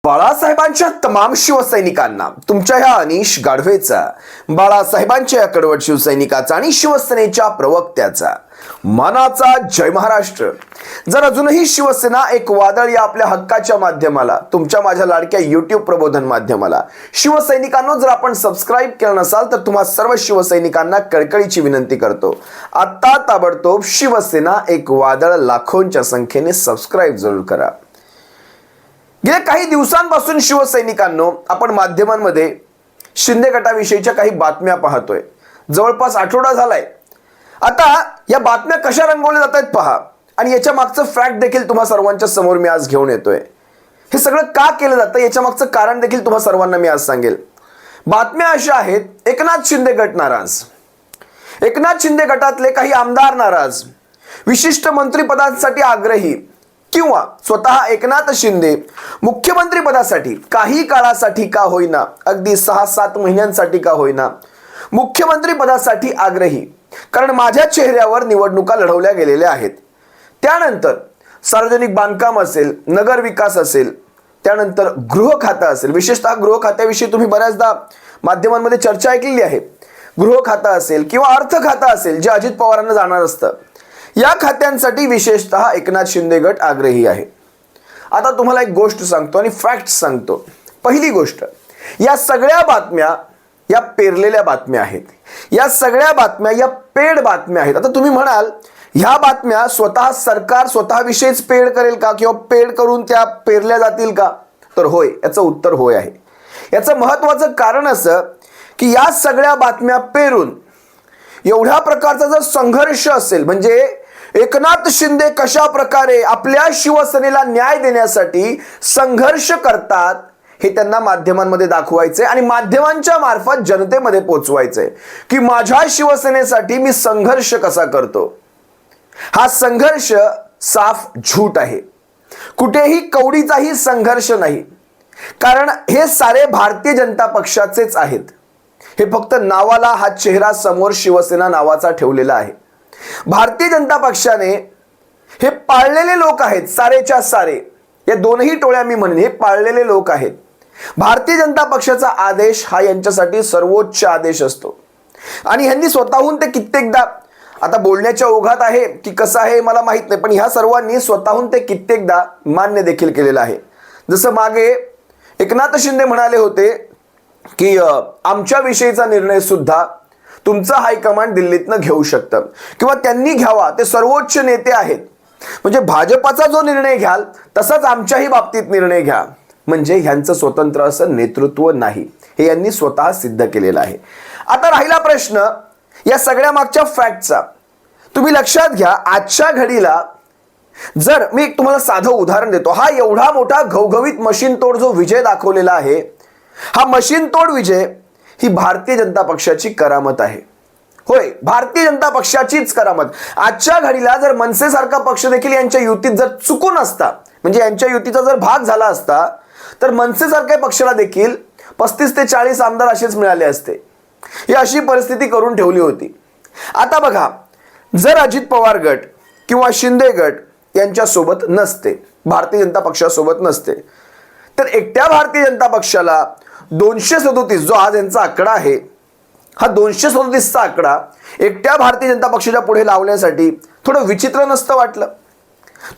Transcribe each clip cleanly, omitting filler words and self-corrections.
बाळासाहेबांच्या तमाम शिवसैनिकांना तुमच्या ह्या अनिश गाढवेचा, बाळासाहेबांच्या या कडवट शिवसैनिकाचा आणि शिवसेनेच्या प्रवक्त्याचा मानाचा जय महाराष्ट्र। जर अजूनही शिवसेना एक वादळ या आपल्या हक्काच्या माध्यमाला, तुमच्या माझ्या लाडक्या YouTube प्रबोधन माध्यमाला शिवसैनिकांनो जर आपण सबस्क्राइब केलं नसाल तर तुम्हा सर्व शिवसैनिकांना कळकळीची विनंती करतो, आता ताबडतोब शिवसेना एक वादळ लाखोंच्या संख्येने सबस्क्राइब जरूर करा। गेल्या काही दिवसांपासून शिवसैनिकांनो आपण माध्यमांमध्ये शिंदे गटाविषयीच्या काही बातम्या पाहतोय। जवळपास आठवडा झालाय। आता या बातम्या कशा रंगवल्या जात आहेत पहा, आणि याच्या मागचं फॅक्ट देखील तुम्हा सर्वांच्या समोर मी आज घेऊन येतोय। हे सगळं का केलं जातं याच्या मागचं कारण देखील तुम्हा सर्वांना मी आज सांगेल। बातम्या अशा आहेत, एकनाथ शिंदे गट नाराज, एकनाथ शिंदे गटातले काही आमदार नाराज, विशिष्ट मंत्रिपदांसाठी आग्रही, किंवा स्वतः एकनाथ शिंदे मुख्यमंत्री पदासाठी काही काळासाठी का होईना, अगदी 6-7 महिन्यांसाठी का होईना मुख्यमंत्री पदासाठी आग्रही, कारण माझ्या चेहऱ्यावर निवडणुका लढवल्या गेलेल्या आहेत। त्यानंतर सार्वजनिक बांधकाम असेल, नगर विकास असेल, त्यानंतर गृह खातं असेल, विशेषतः गृह खात्याविषयी तुम्ही बऱ्याचदा माध्यमांमध्ये चर्चा ऐकलेली आहे। गृह खातं असेल किंवा अर्थ खातं असेल जे अजित पवारांना जाणार असतं, या खात्यांसाठी विशेषतः एकनाथ शिंदे गट आग्रही आहे। आता तुम्हाला एक गोष्ट सांगतो आणि फॅक्ट सांगतो। पहिली गोष्ट, या सगळ्या बातम्या या पेरलेल्या बातम्या आहेत, या सगळ्या बातम्या या पेड बातम्या आहेत। आता तुम्ही म्हणाल ह्या बातम्या स्वतः सरकार स्वतःविषयीच पेड करेल का, किंवा पेड करून त्या पेरल्या जातील का? तर होय, याचं उत्तर होय आहे। याचं महत्त्वाचं कारण असं की या सगळ्या बातम्या पेरून एवढ्या प्रकारचा जर संघर्ष असेल, म्हणजे एकनाथ शिंदे कशा प्रकारे आपल्या शिवसेनेला न्याय देण्यासाठी संघर्ष करतात हे त्यांना माध्यमांमध्ये दाखवायचे आणि माध्यमांच्या मार्फत जनतेमध्ये पोहोचवायचे की माझ्या शिवसेनेसाठी मी संघर्ष कसा करतो। हा संघर्ष साफ झूट आहे, कुठेही कवडीचाही संघर्ष नाही, कारण हे सारे भारतीय जनता पक्षाचेच आहेत। हे फक्त नावाला हा चेहरा समोर शिवसेना नावाचा ठेवलेला आहे। भारतीय जनता पक्षाने हे पाळलेले लोक आहेत, सारेच्या सारे या दोनही टोळ्या मी म्हणेन हे पाळलेले लोक आहेत। भारतीय जनता पक्षाचा आदेश हा यांच्यासाठी सर्वोच्च आदेश असतो आणि ह्यांनी स्वतःहून ते कित्येकदा, आता बोलण्याच्या ओघात आहे की कसं आहे मला माहित नाही, पण ह्या सर्वांनी स्वतःहून ते कित्येकदा मान्य देखील केलेलं आहे। जसं मागे एकनाथ शिंदे म्हणाले होते की आमच्या विषयीचा निर्णय सुद्धा तुमचा हायकमांड दिल्लीतनं घेऊ शकतं, किंवा त्यांनी घ्यावा, ते सर्वोच्च नेते आहेत, म्हणजे भाजपाचा जो निर्णय घ्याल तसाच आमच्याही बाबतीत निर्णय घ्या, म्हणजे ह्यांचं स्वतंत्र असं नेतृत्व नाही, हे यांनी स्वतः सिद्ध केलेलं आहे। आता राहिला प्रश्न या सगळ्या मागच्या फॅक्टचा। तुम्ही लक्षात घ्या, आजच्या घडीला जर मी एक तुम्हाला साधं उदाहरण देतो, हा एवढा मोठा घवघवीत मशीन तोड जो विजय दाखवलेला आहे, हा मशीन तोड विजय ही भारतीय जनता पक्षाची करामत आहे। होय, भारतीय जनता पक्षाचीच करामत। आजच्या घडीला जर मनसे सारखा पक्ष देखील यांच्या युतीत जर चुकून असता, म्हणजे यांच्या युतीचा जर भाग झाला असता, तर मनसे सारख्या पक्षाला देखील 35 ते 40 आमदार असेच मिळाले असते। ही अशी परिस्थिती करून ठेवली होती। आता बघा, जर अजित पवार गट किंवा शिंदे गट यांच्या सोबत नसते, भारतीय जनता पक्षासोबत नसते, तर एकट्या भारतीय जनता पक्षाला 237 जो आज यांचा आकडा आहे, हा 237चा आकडा एकट्या भारतीय जनता पक्षाच्या पुढे लावण्यासाठी थोडं विचित्र नसतं वाटलं,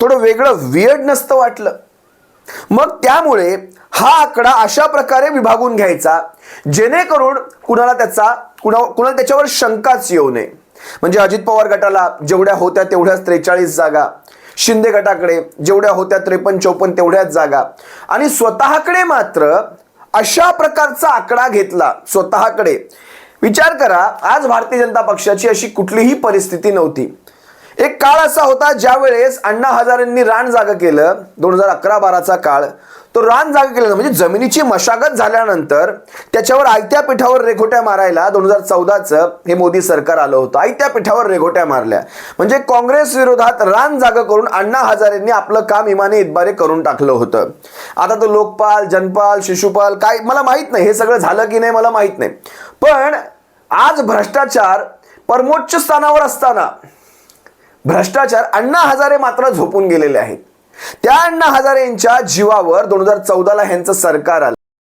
थोडं वेगळं वियर्ड नसतं वाटलं? मग त्यामुळे हा आकडा अशा प्रकारे विभागून घ्यायचा जेणेकरून कुणाला त्याच्यावर शंकाच येऊ नये। म्हणजे अजित पवार गटाला जेवढ्या होत्या तेवढ्याच 43 जागा, शिंदे गटाकडे जेवढ्या होत्या 53-54 तेवढ्याच जागा, आणि स्वतःकडे मात्र अशा प्रकारचा आकडा घेतला स्वतःकडे। विचार करा, आज भारतीय जनता पक्षाची अशी कुठलीही परिस्थिती नव्हती। एक काळ असा होता ज्या वेळेस अण्णा हजारेंनी रान जागा केलं, 2011-12चा काळ, तो रान जागा केलं म्हणजे जमिनीची मशागत झाल्यानंतर त्याच्यावर आयत्या पिठावर रेघोट्या मारायला 2014चं हे मोदी सरकार आलं होतं। आयत्या पिठावर रेघोट्या मारल्या म्हणजे काँग्रेस विरोधात रान जागा करून अण्णा हजारेंनी आपलं काम इमाने इतबारे करून टाकलं होतं। आता तो लोकपाल, जनपाल, शिशुपाल काय मला माहित नाही, हे सगळं झालं की नाही मला माहित नाही, पण आज भ्रष्टाचार परमोच्च स्थानावर असताना भ्रष्टाचार अण्णा हजारे मात्र झोपून गेलेले आहेत। त्या अण्णा हजारेंच्या जीवावर 2014ला ह्यांचं सरकार आलं.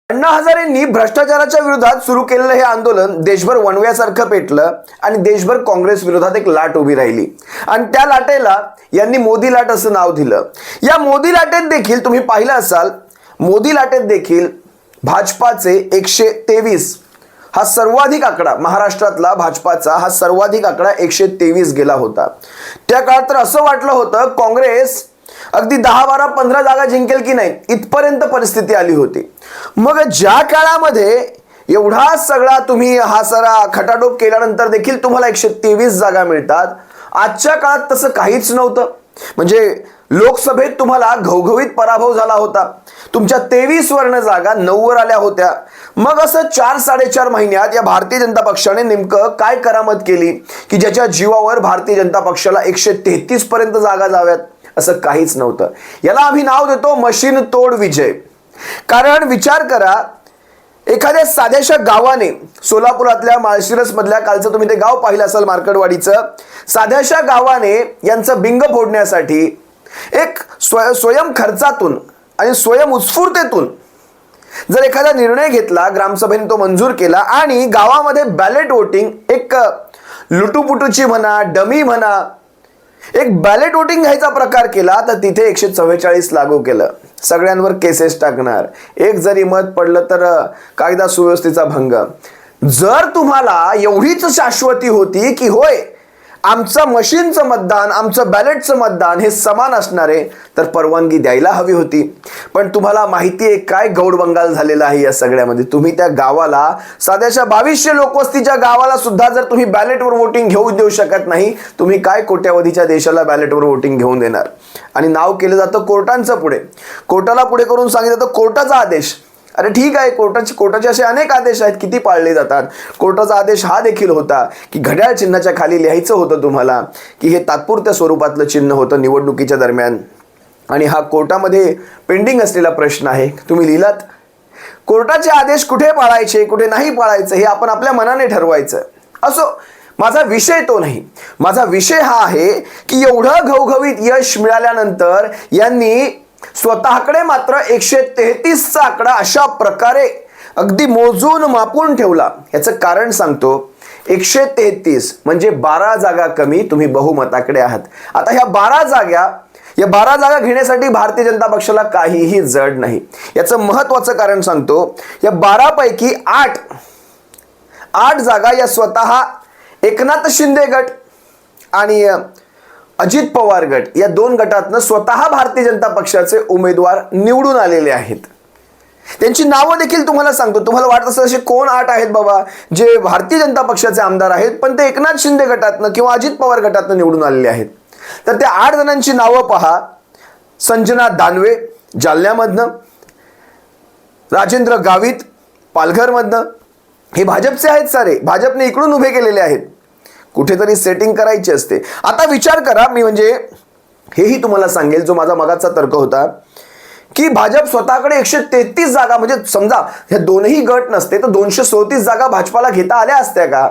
अण्णा हजारेंनी भ्रष्टाचाराच्या विरोधात सुरू केलेलं हे आंदोलन देशभर वणव्यासारखं पेटलं आणि देशभर काँग्रेस विरोधात एक लाट उभी राहिली आणि त्या लाटेला यांनी मोदी लाट असं नाव दिलं. या मोदी लाटेत देखील तुम्ही पाहिलं असाल, मोदी लाटेत देखील भाजपाचे 123 हा सर्वाधिक आकडा, महाराष्ट्रातला भाजपाचा हा सर्वाधिक आकडा 123 गेला होता. त्या काळात तर असं वाटलं होतं काँग्रेस अगदी 10, 12, 15 जागा जिंकेल की नाही, इथपर्यंत परिस्थिती आली होती. मग ज्या काळामध्ये एवढा सगळा तुम्ही हा सारा खटाटोप केल्यानंतर देखील तुम्हाला 123 जागा मिळतात, आजच्या काळात तसं काहीच नव्हतं. म्हणजे लोकसभेत तुम्हाला घवघवीत पराभव झाला होता. तुमच्या 23 वर्ण जागा 9 वर आल्या होत्या. मग असं 4-4.5 महिन्यात या भारतीय जनता पक्षाने नेमकं काय करामत केली की ज्याच्या जीवावर भारतीय जनता पक्षाला 133 पर्यंत जागा जाव्यात? असं काहीच नव्हतं. याला आम्ही नाव देतो मशीन तोड विजय. कारण विचार करा, एखाद्या साध्याशा गावाने, सोलापुरातल्या माळशिरस मधल्या, कालचं तुम्ही ते गाव पाहिलं असाल मार्कडवाडीचं, साध्याशा गावाने यांचं बिंग फोडण्यासाठी एक स्वयं खर्चातून आणि स्वयं उत्स्फूर्तेतून जर एखादा निर्णय घेतला, ग्रामसभेने तो मंजूर केला आणि गावामध्ये बॅलेट वोटिंग, एक लुटूपुटूची म्हणा, डमी म्हणा, एक बॅलेट वोटिंग घ्यायचा प्रकार केला, तर तिथे 144 लागू केलं. सगळ्यांवर केसेस टाकणार, एक जरी मत पडलं तर कायदा सुव्यवस्थेचा भंग. जर तुम्हाला एवढीच शाश्वती होती की होय आमचं मशीनचं मतदान, आमचं बॅलेटचं मतदान हे समान असणार आहे, तर परवानगी द्यायला हवी होती. पण तुम्हाला माहिती आहे काय गौडबंगाल झालेला आहे या सगळ्यामध्ये. तुम्ही त्या गावाला, साध्याशा 2200 लोकवस्तीच्या गावाला सुद्धा जर तुम्ही बॅलेटवर वोटिंग घेऊ देऊ शकत नाही, तुम्ही काय कोट्यावधीच्या देशाला बॅलेटवर वोटिंग घेऊन देणार? आणि नाव केलं जातं कोर्टांचं पुढे. कोर्टाला पुढे करून सांगितलं जातं कोर्टाचा आदेश. अरे ठीक आहे, कोर्टाचे असे अनेक आदेश आहेत, किती पाळले जातात. कोर्टाचा आदेश हा देखील होता की घड्याळ चिन्हाच्या खाली लिहायचं होतं तुम्हाला की हे तात्पुरत्या स्वरूपातलं चिन्ह होतं निवडणुकीच्या दरम्यान. आणि हा कोर्टामध्ये पेंडिंग असलेला प्रश्न आहे. तुम्ही लिहिलात. कोर्टाचे आदेश कुठे पाळायचे, कुठे नाही पाळायचं हे आपण आपल्या मनाने ठरवायचं. असो, माझा विषय तो नाही. माझा विषय हा आहे की एवढं घवघवीत यश मिळाल्यानंतर यांनी स्वतःकडे मात्र 133चा आकडा अशा प्रकारे अगदी मोजून मापून ठेवला. याचं कारण सांगतो. 133 म्हणजे 12 जागा कमी तुम्ही बहुमताकडे आहात. आता ह्या 12 जागा घेण्यासाठी भारतीय जनता पक्षाला काहीही जड नाही. याचं महत्वाचं कारण सांगतो. या 12 पैकी 8 जागा या स्वतः एकनाथ शिंदे गट आणि अजित पवार गट या 2 गटातनं स्वतः भारतीय जनता पक्षाचे उमेदवार निवडून आलेले आहेत. त्यांची नावं देखील तुम्हाला सांगतो. तुम्हाला वाटत असेल असे कोण 8 आहेत बाबा जे भारतीय जनता पक्षाचे आमदार आहेत पण ते एकनाथ शिंदे गटातनं किंवा अजित पवार गटातनं निवडून आलेले आहेत? तर त्या 8 जणांची नावं पहा. संजना दानवे जालन्यामधनं, राजेंद्र गावित पालघरमधनं. हे भाजपचे आहेत सारे, भाजपने इकडून उभे केलेले आहेत. कुठेतरी सेटिंग करायची असते. आता विचार करा, मी म्हणजे हेही तुम्हाला सांगेल जो माझा मगाचा तर्क होता की भाजप स्वतःकडे 133 जागा, म्हणजे समजा हे दोनही गट नसते तर 234 जागा भाजपाला घेता आल्या असत्या का?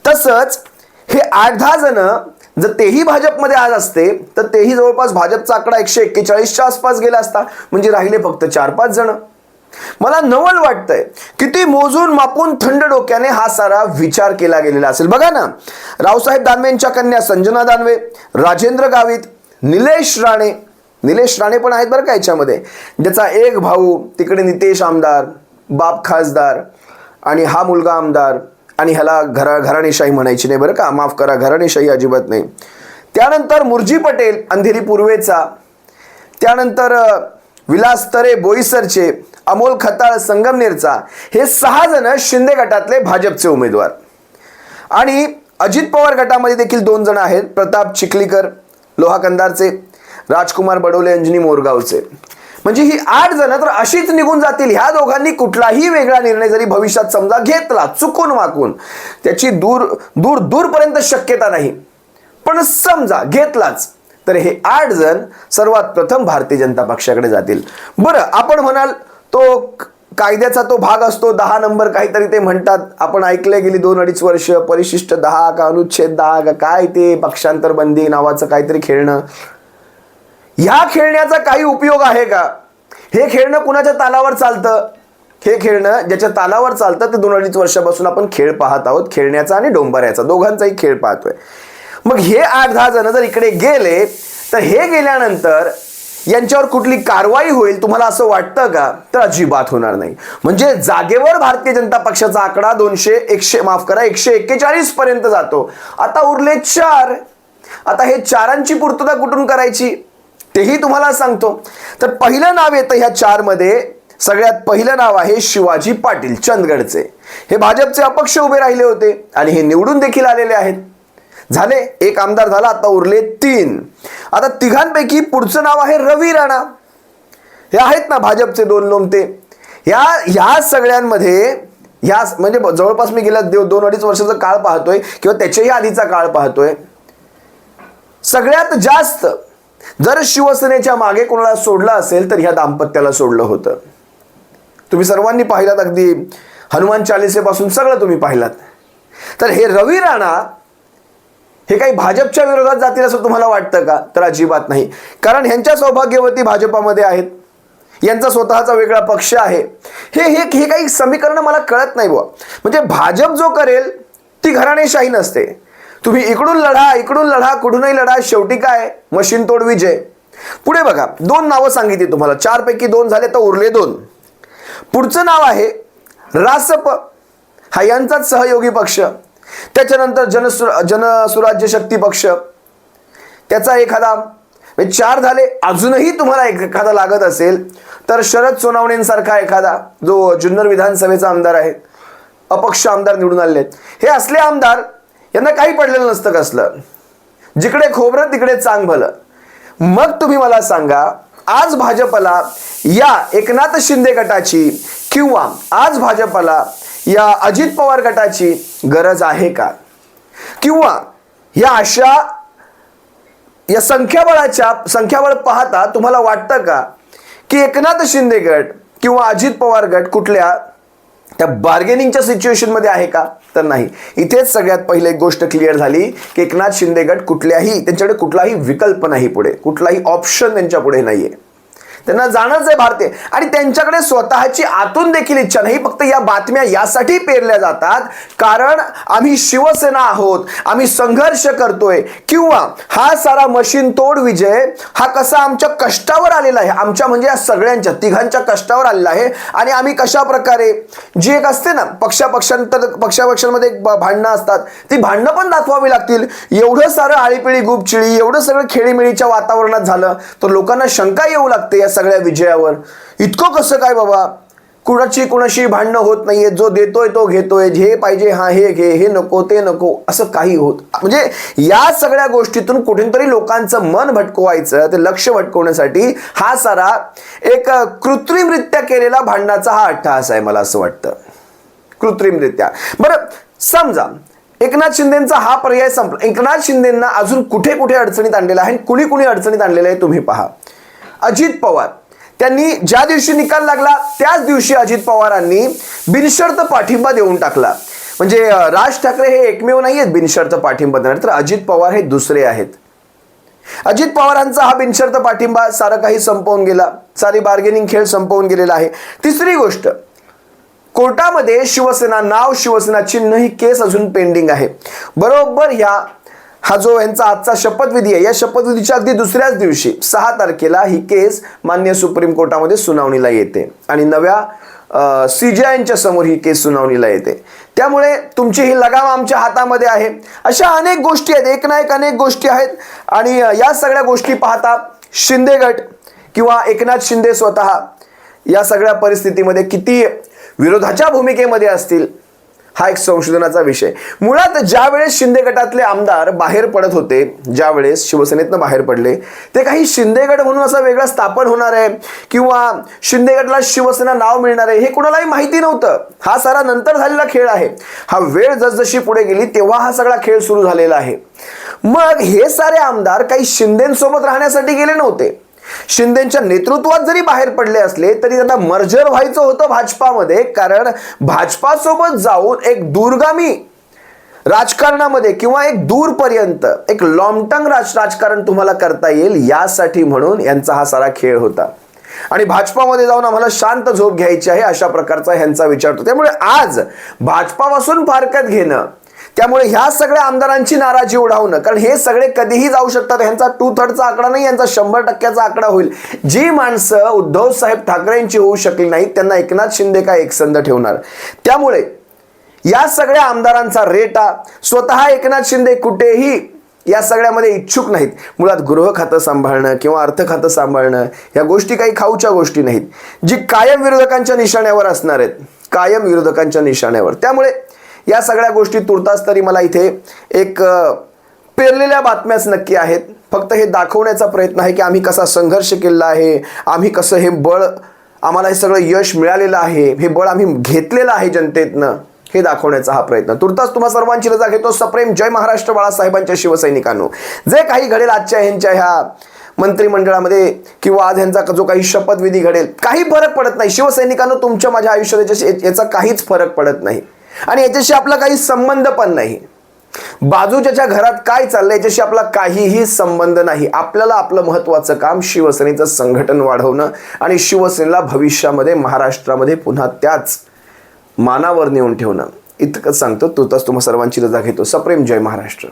तसंच हे 8-10 जण जर तेही भाजपमध्ये आज असते तर तेही जवळपास भाजपचा आकडा 141च्या आसपास गेला असता. म्हणजे राहिले फक्त 4-5 जण. मला नवल वाटतंय किती मोजून मापून थंड डोक्याने हा सारा विचार केला गेलेला असेल. बघा ना, रावसाहेब दानवेंच्या कन्या संजना दानवे, राजेंद्र गावित, निलेश राणे पण आहेत बरं का याच्यामध्ये. ज्याचा एक भाऊ तिकडे नितेश आमदार, बाप खासदार आणि हा मुलगा आमदार. आणि ह्याला घराणेशाही म्हणायची नाही बरं का, माफ करा, घराणेशाही अजिबात नाही. त्यानंतर मुर्जी पटेल अंधेरी पूर्वेचा, त्यानंतर विलास तरे बोईसरचे, अमोल खताळ संगमनेरचा. हे 6 जण शिंदे गटातले भाजपचे उमेदवार. आणि अजित पवार गटामध्ये देखील 2 जण आहेत, प्रताप चिखलीकर लोहा कंदारचे, राजकुमार बडोले अंजनी मोरगावचे. म्हणजे ही 8 जण तर अशीच निघून जातील. ह्या दोघांनी कुठलाही वेगळा निर्णय जरी भविष्यात समजा घेतला चुकून वाकून, त्याची दूरपर्यंत शक्यता नाही, पण समजा घेतलाच तर हे 8 जण सर्वात प्रथम भारतीय जनता पक्षाकडे जातील. बरं, आपण म्हणाल तो कायद्याचा तो भाग असतो 10 नंबर काहीतरी ते म्हणतात, आपण ऐकले गेली 2-2.5 वर्ष, परिशिष्ट 10 का अनुच्छेद 10 का काय ते पक्षांतर बंदी नावाचं काहीतरी खेळणं. ह्या खेळण्याचा काही उपयोग आहे का? हे खेळणं कुणाच्या तालावर चालतं? हे खेळणं ज्याच्या तालावर चालतं ते 2-2.5 वर्षापासून आपण खेळ पाहत आहोत, खेळण्याचा आणि डोंबऱ्याचा दोघांचाही खेळ पाहतोय. मग हे 8-10 जण जर इकडे गेले तर हे गेल्यानंतर यांच्यावर कुठली कारवाई होईल तुम्हाला असं वाटतं का? तर अजिबात होणार नाही. म्हणजे जागेवर भारतीय जनता पक्षाचा आकडा 141 पर्यंत जातो. आता उरले 4. आता हे 4ांची पूर्तता कुठून करायची तेही तुम्हाला सांगतो. तर पहिलं नाव येतं ह्या 4 मध्ये. सगळ्यात पहिलं नाव आहे शिवाजी पाटील चंदगडचे. हे भाजपचे अपक्ष उभे राहिले होते आणि हे निवडून देखील आलेले आहेत. झाले, एक आमदार झाला, आता उरले 3. आता तिघांपैकी पुढचं नाव आहे रवी राणा. हे आहेत ना भाजपचे 2 लोमते. ह्या सगळ्यांमध्ये ह्या म्हणजे जवळपास मी गेल्या 2-2.5 वर्षाचा काळ पाहतोय किंवा त्याच्याही आधीचा काळ पाहतोय. सगळ्यात जास्त जर शिवसेनेच्या मागे कोणाला सोडलं असेल तर ह्या दाम्पत्याला सोडलं होतं. तुम्ही सर्वांनी पाहिलात, अगदी हनुमान चालिसेपासून सगळं तुम्ही पाहिलात. तर हे रवी राणा हे काही भाजपच्या विरोधात जातील असं तुम्हाला वाटतं का? तर अजिबात नाही. कारण ह्यांच्या सौभाग्यवती भाजपामध्ये आहेत, यांचा स्वतःचा वेगळा पक्ष आहे. हे काही समीकरण मला कळत नाही बुवा. म्हणजे भाजप जो करेल ती घराणेशाही नसते. तुम्ही इकडून लढा, कुठूनही लढा, शेवटी काय मशीन तोड विजय. पुढे बघा, 2 नावं सांगितली तुम्हाला. 4 पैकी 2 झाले तर उरले 2. पुढचं नाव आहे रासप. हा यांचाच सहयोगी पक्ष. त्याच्यानंतर जनसुराज्य शक्ती पक्ष, त्याचा एखादा. 4 झाले. अजूनही तुम्हाला एखादा लागत असेल तर शरद सोनावणेंसारखा एखादा, जो जुन्नर विधानसभेचा आमदार आहे, अपक्ष आमदार निवडून आले आहेत. हे असले आमदार यांना काही पडलेलं नसतं कसलं. जिकडे खोबरं तिकडे चांग भलं. मग तुम्ही मला सांगा, आज भाजपला या एकनाथ शिंदे गटाची किंवा आज भाजपला या अजित पवार गटाची गरज आहे का? किंवा या अशा या संख्याबळ पाहता तुम्हाला वाटतं का की एकनाथ शिंदे गट किंवा अजित पवार गट कुठल्या त्या बार्गेनिंगच्या सिच्युएशन मध्ये आहे का? तर नाही. इथेच सगळ्यात पहिले एक गोष्ट क्लिअर झाली की एकनाथ शिंदे गट त्यांच्याकडे कुठलाही विकल्प नाही, पुढे कुठलाही ऑप्शन त्यांच्या पुढे नाहीये. त्यांना जाणंच आहे भारतीय. आणि त्यांच्याकडे स्वतःची आतून देखील इच्छा नाही. फक्त या बातम्या यासाठी पेरल्या जातात कारण आम्ही शिवसेना आहोत, आम्ही संघर्ष करतोय, किंवा हा सारा मशीन तोड विजय हा कसा आमच्या कष्टावर आलेला आहे, आमच्या म्हणजे या सगळ्यांच्या तिघांच्या कष्टावर आलेला आहे. आणि आम्ही कशा प्रकारे जी एक असते ना पक्षापक्षांमध्ये भांडणं असतात, ती भांडणं पण दाखवावी लागतील. एवढं सारं आळीपिळी गुपचिळी, एवढं सगळं खेळीमेळीच्या वातावरणात झालं तर लोकांना शंका येऊ लागते या सगळ्या विजयावर. इतकं कसं काय बाबा, कुणाशी भांडणं होत नाहीये, जो देतोय तो घेतोय, हे पाहिजे हा हे घे, हे नको ते नको, असं काही होत. म्हणजे या सगळ्या गोष्टीतून कुठेतरी लोकांचं मन भटकवायचं, ते लक्ष भटकवण्यासाठी हा सारा एक कृत्रिमरित्या केलेला भांडणाचा हा अट्टहास आहे, मला असं वाटतं. कृत्रिमरित्या. बरं, समजा एकनाथ शिंदेचा हा पर्याय संपला. एकनाथ शिंदेंना अजून कुठे कुठे अडचणीत आणलेला आहे, कुणी अडचणीत आणलेलं आहे तुम्ही पहा. अजित पवार, त्यांनी ज्या दिवशी निकाल लागला त्याच दिवशी अजित पवारांनी बिनशर्त पाठिंबा देऊन टाकला. म्हणजे राज ठाकरे हे एकमेव नाही आहेत बिनशर्त पाठिंबा देणार, तर अजित पवार हे दुसरे आहेत. अजित पवारांचा हा बिनशर्त पाठिंबा सारं काही संपवून गेला, सारी बार्गेनिंग खेळ संपवून गेलेला आहे. तिसरी गोष्ट, कोर्टामध्ये शिवसेना चिन्ह ही केस अजून पेंडिंग आहे. बरोबर हा जो यांचा आजचा शपथविधी आहे, या शपथविधीच्या अगदी दुसऱ्याच दिवशी 6 तारखेला ही केस माननीय सुप्रीम कोर्टामध्ये सुनावणीला येते आणि नव्या CJIच्या समोर ही केस सुनावणीला येते. त्यामुळे तुमची ही लगाम आमच्या हातामध्ये आहे. अशा अनेक गोष्टी आहेत, एक ना एक अनेक गोष्टी आहेत. आणि या सगळ्या गोष्टी पाहता शिंदे गट किंवा एकनाथ शिंदे स्वतः या सगळ्या परिस्थितीमध्ये किती विरोधाच्या भूमिकेमध्ये असतील हा एक संशोधनाचा विषय. मुळात ज्या वेळेस शिंदे गटातले आमदार बाहेर पडत होते, ज्या वेळेस शिवसेनेतनं बाहेर पडले, ते काही शिंदे गट म्हणून असं वेगळं स्थापन होणार आहे किंवा शिंदे गटला शिवसेना नाव मिळणार आहे हे कुणालाही माहिती नव्हतं. हा सारा नंतर झालेला खेळ आहे. हा वेळ जसजशी पुढे गेली तेव्हा हा सगळा खेळ सुरू झालेला आहे. मग हे सारे आमदार काही शिंदेसोबत राहण्यासाठी गेले नव्हते. शिंदेच्या नेतृत्वात जरी बाहेर पडले असले तरी त्यांना मर्जर व्हायचं होतं भाजपामध्ये, कारण भाजपासोबत जाऊन एक दूरगामी राजकारणामध्ये किंवा एक दूरपर्यंत एक लॉंग टर्म राजकारण तुम्हाला करता येईल यासाठी म्हणून यांचा हा सारा खेळ होता. आणि भाजपामध्ये जाऊन आम्हाला शांत झोप घ्यायची आहे अशा प्रकारचा ह्यांचा विचार होता. त्यामुळे आज भाजपापासून फारकत घेणं, त्यामुळे ह्या सगळ्या आमदारांची नाराजी उडवणं, कारण हे सगळे कधीही जाऊ शकतात. ह्यांचा 2/3 आकडा नाही, यांचा 100% आकडा होईल. जी माणसं उद्धव साहेब ठाकरेंची होऊ शकली नाहीत त्यांना एकनाथ शिंदे काय एकसंध ठेवणार. त्यामुळे या सगळ्या आमदारांचा रेटा, स्वतः एकनाथ शिंदे कुठेही या सगळ्यामध्ये इच्छुक नाहीत. मुळात गृह खातं सांभाळणं किंवा अर्थ खातं सांभाळणं या गोष्टी काही खाऊच्या गोष्टी नाहीत, जी कायम विरोधकांच्या निशाण्यावर असणार आहेत, कायम विरोधकांच्या निशाण्यावर. त्यामुळे या सगळ्या गोष्टी तुर्तास तरी मला इथे एक पेरलेल्या बातम्याच नक्की आहेत. फक्त हे दाखवण्याचा प्रयत्न आहे की आम्ही कसा संघर्ष केला आहे, आम्ही कसं हे बळ, आम्हाला हे सगळं यश मिळालेलं आहे, हे बळ आम्ही घेतलेलं आहे जनतेतनं, हे दाखवण्याचा हा प्रयत्न. तुर्तास तुम्हा सर्वांची रजा घेतो. सप्रेम जय महाराष्ट्र बाळासाहेबांच्या शिवसैनिकांनो. जे काही घडेल आजच्या ह्यांच्या ह्या मंत्रिमंडळामध्ये किंवा आज ह्यांचा जो काही शपथविधी घडेल, काही फरक पडत नाही शिवसैनिकांनो. तुमच्या माझ्या आयुष्यात याचा काहीच फरक पडत नाही आणि याच्याशी आपला काही संबंध पण नाही. बाजूच्या घरात काय चाललंय याच्याशी आपला काहीही संबंध नाही. आपल्याला आपलं महत्त्वाचं काम शिवसेनेचं संघटन वाढवणं आणि शिवसेनेला भविष्यामध्ये महाराष्ट्रामध्ये पुन्हा त्याच मानावर नेऊन ठेवणं, इतकं सांगतो. तुर्तास तुम्हा सर्वांची रजा घेतो. सप्रेम जय महाराष्ट्र.